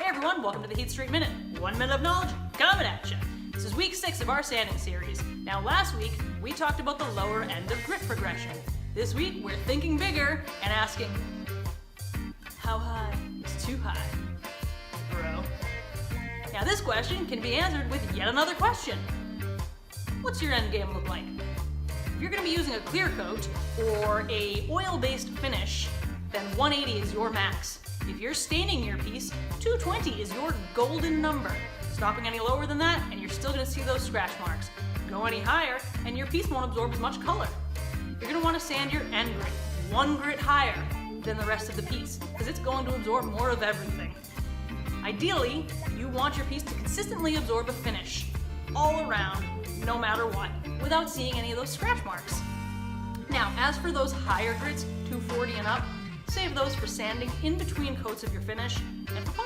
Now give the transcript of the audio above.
everyone, welcome to the Heath Street Minute. 1 minute of knowledge coming at you. This is week 6 of our sanding series. Now last week, we talked about the lower end of grit progression. This week, we're thinking bigger and asking, how high is too high, bro? Now this question can be answered with yet another question. What's your end game look like? If you're going to be using a clear coat or a oil-based finish, then 180 is your max. If you're staining your piece, 220 is your golden number. Stopping any lower than that, and you're still going to see those scratch marks. Go any higher, and your piece won't absorb as much color. You're going to want to sand your end grit 1 grit higher than the rest of the piece, because it's going to absorb more of everything. Ideally, you want your piece to consistently absorb a finish, all around, no matter what, without seeing any of those scratch marks. Now, as for those higher grits, 240 and up, save those for sanding in between coats of your finish, and for